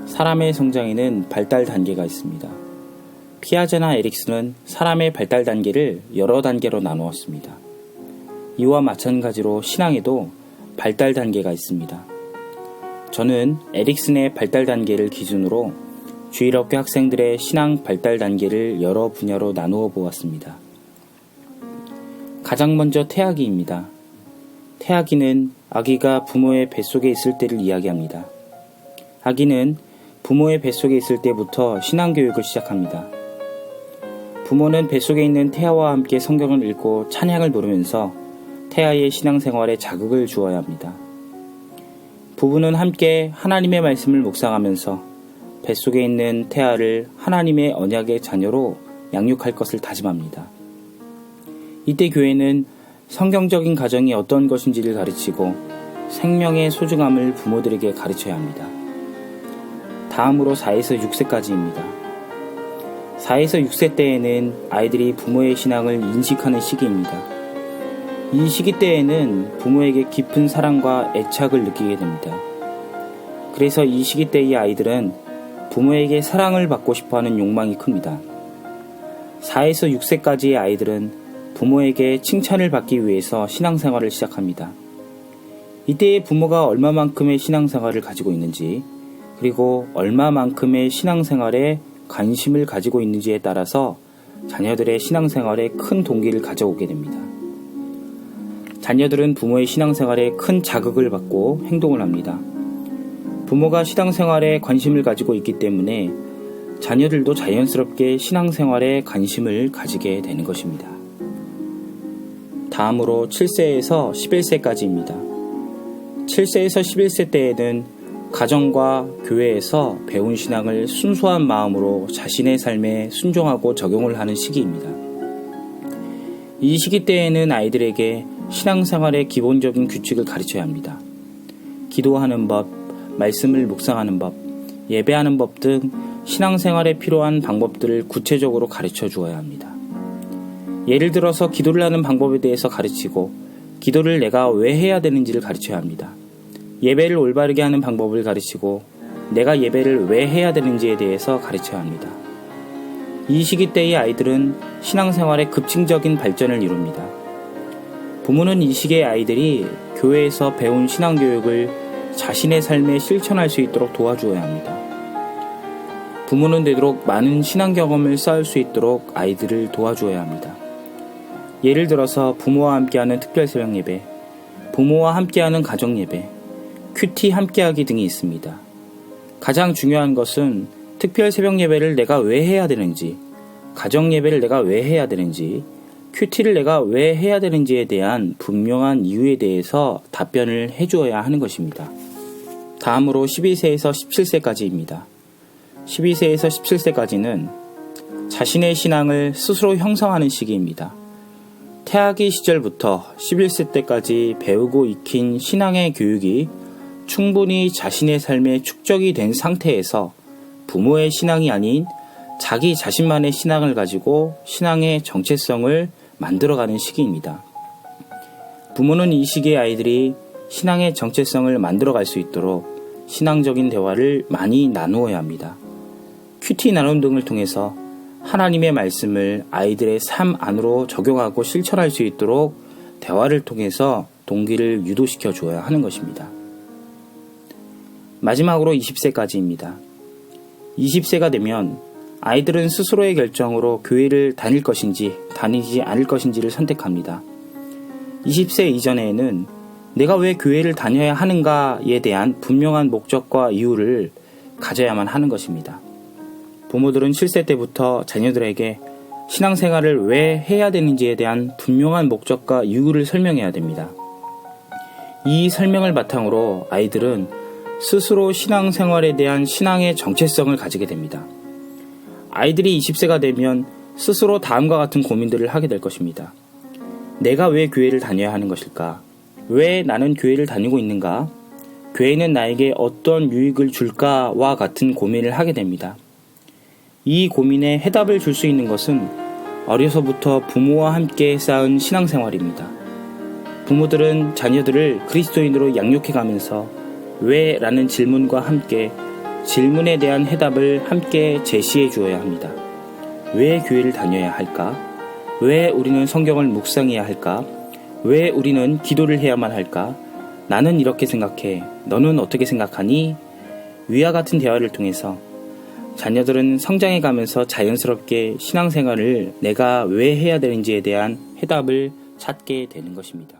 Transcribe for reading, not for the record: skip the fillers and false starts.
사람의 성장에는 발달 단계가 있습니다. 피아제나 에릭슨은 사람의 발달 단계를 여러 단계로 나누었습니다. 이와 마찬가지로 신앙에도 발달 단계가 있습니다. 저는 에릭슨의 발달 단계를 기준으로 주일학교 학생들의 신앙 발달 단계를 여러 분야로 나누어 보았습니다. 가장 먼저 태아기입니다. 태아기는 아기가 부모의 뱃속에 있을 때를 이야기합니다. 아기는 부모의 뱃속에 있을 때부터 신앙교육을 시작합니다. 부모는 뱃속에 있는 태아와 함께 성경을 읽고 찬양을 부르면서 태아의 신앙생활에 자극을 주어야 합니다. 부부는 함께 하나님의 말씀을 묵상하면서 뱃속에 있는 태아를 하나님의 언약의 자녀로 양육할 것을 다짐합니다. 이때 교회는 성경적인 가정이 어떤 것인지를 가르치고 생명의 소중함을 부모들에게 가르쳐야 합니다. 다음으로 4에서 6세까지입니다. 4에서 6세 때에는 아이들이 부모의 신앙을 인식하는 시기입니다. 이 시기 때에는 부모에게 깊은 사랑과 애착을 느끼게 됩니다. 그래서 이 시기 때의 아이들은 부모에게 사랑을 받고 싶어하는 욕망이 큽니다. 4에서 6세까지의 아이들은 부모에게 칭찬을 받기 위해서 신앙생활을 시작합니다. 이때의 부모가 얼마만큼의 신앙생활을 가지고 있는지, 그리고 얼마만큼의 신앙생활에 관심을 가지고 있는지에 따라서 자녀들의 신앙생활에 큰 동기를 가져오게 됩니다. 자녀들은 부모의 신앙생활에 큰 자극을 받고 행동을 합니다. 부모가 신앙생활에 관심을 가지고 있기 때문에 자녀들도 자연스럽게 신앙생활에 관심을 가지게 되는 것입니다. 다음으로 7세에서 11세까지입니다. 7세에서 11세 때에는 가정과 교회에서 배운 신앙을 순수한 마음으로 자신의 삶에 순종하고 적용을 하는 시기입니다. 이 시기 때에는 아이들에게 신앙생활의 기본적인 규칙을 가르쳐야 합니다. 기도하는 법, 말씀을 묵상하는 법, 예배하는 법 등 신앙생활에 필요한 방법들을 구체적으로 가르쳐 주어야 합니다. 예를 들어서 기도를 하는 방법에 대해서 가르치고 기도를 내가 왜 해야 되는지를 가르쳐야 합니다. 예배를 올바르게 하는 방법을 가르치고 내가 예배를 왜 해야 되는지에 대해서 가르쳐야 합니다. 이 시기 때의 아이들은 신앙생활의 급진적인 발전을 이룹니다. 부모는 이 시기의 아이들이 교회에서 배운 신앙교육을 자신의 삶에 실천할 수 있도록 도와주어야 합니다. 부모는 되도록 많은 신앙 경험을 쌓을 수 있도록 아이들을 도와주어야 합니다. 예를 들어서 부모와 함께하는 특별 새벽 예배, 부모와 함께하는 가정 예배, 큐티 함께하기 등이 있습니다. 가장 중요한 것은 특별 새벽 예배를 내가 왜 해야 되는지, 가정 예배를 내가 왜 해야 되는지, 큐티를 내가 왜 해야 되는지에 대한 분명한 이유에 대해서 답변을 해주어야 하는 것입니다. 다음으로 12세에서 17세까지입니다. 12세에서 17세까지는 자신의 신앙을 스스로 형성하는 시기입니다. 태아기 시절부터 11세 때까지 배우고 익힌 신앙의 교육이 충분히 자신의 삶에 축적이 된 상태에서 부모의 신앙이 아닌 자기 자신만의 신앙을 가지고 신앙의 정체성을 만들어가는 시기입니다. 부모는 이 시기의 아이들이 신앙의 정체성을 만들어갈 수 있도록 신앙적인 대화를 많이 나누어야 합니다. 큐티 나눔 등을 통해서 하나님의 말씀을 아이들의 삶 안으로 적용하고 실천할 수 있도록 대화를 통해서 동기를 유도시켜 주어야 하는 것입니다. 마지막으로 20세까지입니다. 20세가 되면 아이들은 스스로의 결정으로 교회를 다닐 것인지 다니지 않을 것인지를 선택합니다. 20세 이전에는 내가 왜 교회를 다녀야 하는가에 대한 분명한 목적과 이유를 가져야만 하는 것입니다. 부모들은 7세 때부터 자녀들에게 신앙생활을 왜 해야 되는지에 대한 분명한 목적과 이유를 설명해야 됩니다. 이 설명을 바탕으로 아이들은 스스로 신앙생활에 대한 신앙의 정체성을 가지게 됩니다. 아이들이 20세가 되면 스스로 다음과 같은 고민들을 하게 될 것입니다. 내가 왜 교회를 다녀야 하는 것일까? 왜 나는 교회를 다니고 있는가? 교회는 나에게 어떤 유익을 줄까와 같은 고민을 하게 됩니다. 이 고민에 해답을 줄 수 있는 것은 어려서부터 부모와 함께 쌓은 신앙생활입니다. 부모들은 자녀들을 그리스도인으로 양육해가면서 왜? 라는 질문과 함께 질문에 대한 해답을 함께 제시해 주어야 합니다. 왜 교회를 다녀야 할까? 왜 우리는 성경을 묵상해야 할까? 왜 우리는 기도를 해야만 할까? 나는 이렇게 생각해. 너는 어떻게 생각하니? 위와 같은 대화를 통해서 자녀들은 성장해 가면서 자연스럽게 신앙생활을 내가 왜 해야 되는지에 대한 해답을 찾게 되는 것입니다.